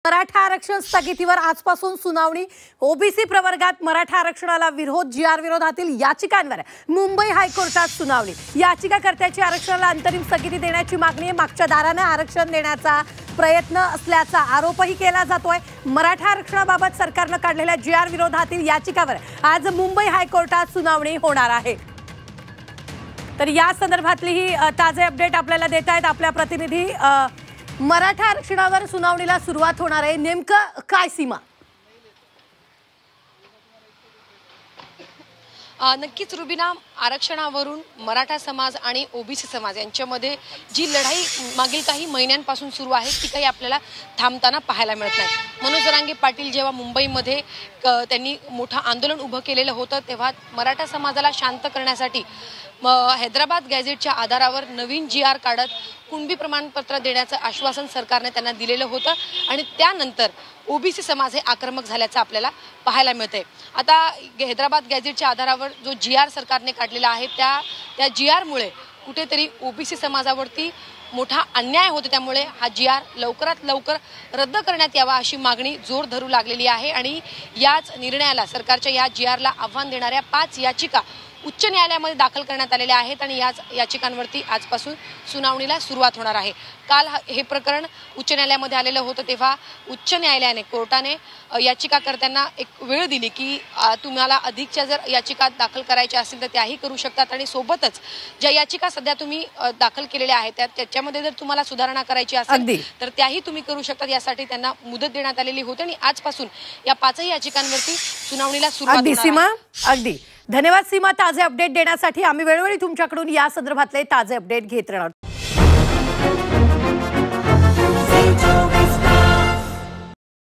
मराठा आरक्षण स्थगितीवर आजपासून सुनावणी। ओबीसी प्रवर्गात मराठा आरक्षणाला विरोध, जीआर विरोधातील याचिकांवर मुंबई हायकोर्टात सुनावणी। याचिकाकर्त्याची आरक्षणाला अंतरिम स्थगिती देण्याची मागणी, मागच्या दाराने आरक्षण देण्याचा प्रयत्न असल्याचा आरोपही केला जातोय। मराठा आरक्षणाबाबत सरकारने काढलेल्या जीआर विरोधातील याचिकावर आज मुंबई हायकोर्टात सुनावणी होणार आहे। तर या संदर्भातली ही ताजे अपडेट आपल्याला देत आहेत आपल्या प्रतिनिधी। मराठा आरक्षणावर सुनावणीला सुरुवात होणार आहे, नेमकं काय सीमा? नक्कीच रुबिना, आरक्षणावरून मराठा समाज आणि ओबीसी समाज यांच्यामध्ये जी लढाई मागील काही महिन्यांपासून सुरू आहे ती काही आपल्याला थांबताना पाहायला मिळत नाही। मनोज जरांगे पाटील जेव्हा मुंबईमध्ये त्यांनी मोठं आंदोलन उभं केलेलं होतं तेव्हा मराठा समाजाला शांत करण्यासाठी हैदराबाद गॅझेटच्या आधारावर नवीन जीआर काढत कुणबी प्रमाणपत्र देण्याचं आश्वासन सरकारने त्यांना दिलेलं होतं आणि त्यानंतर ओबीसी समाज हे आक्रमक झाल्याचं आपल्याला पाहायला मिळतंय। आता हैदराबाद गॅझेटच्या आधारावर जो जीआर सरकारने काढलेला आहे त्या जीआरमुळे कुठेतरी ओबीसी समाजावरती मोठा अन्याय होतो, त्यामुळे हा जीआर लवकरात लवकर रद्द करण्यात यावा अशी मागणी जोर धरू लागलेली आहे आणि याच निर्णयाला, सरकारच्या या जीआरला आव्हान देणाऱ्या 5 याचिका उच्च न्यायालयामध्ये दाखल करण्यात आलेल्या आहेत आणि याच याचिकांवरती आजपासून सुनावणीला सुरुवात होणार आहे। काल हे प्रकरण उच्च न्यायालयामध्ये आलेलं होतं तेव्हा उच्च न्यायालयाने, कोर्टाने याचिकाकर्त्यांना एक वेळ दिली की तुम्हाला अधिकच्या जर याचिका दाखल करायच्या असतील तर त्याही करू शकतात आणि सोबतच ज्या याचिका सध्या तुम्ही दाखल केलेल्या आहेत त्याच्यामध्ये जर तुम्हाला सुधारणा करायची असेल तर त्याही तुम्ही करू शकतात। यासाठी त्यांना मुदत देण्यात आलेली होती आणि आजपासून या 5 याचिकांवरती सुनावणीला सुरुवात होणार आहे। अगदी धन्यवाद सीमा, ताजे अपडेट देण्यासाठी। आम्ही वेळोवेळी तुमच्याकडून या संदर्भातले ताजे अपडेट घेत राहणार।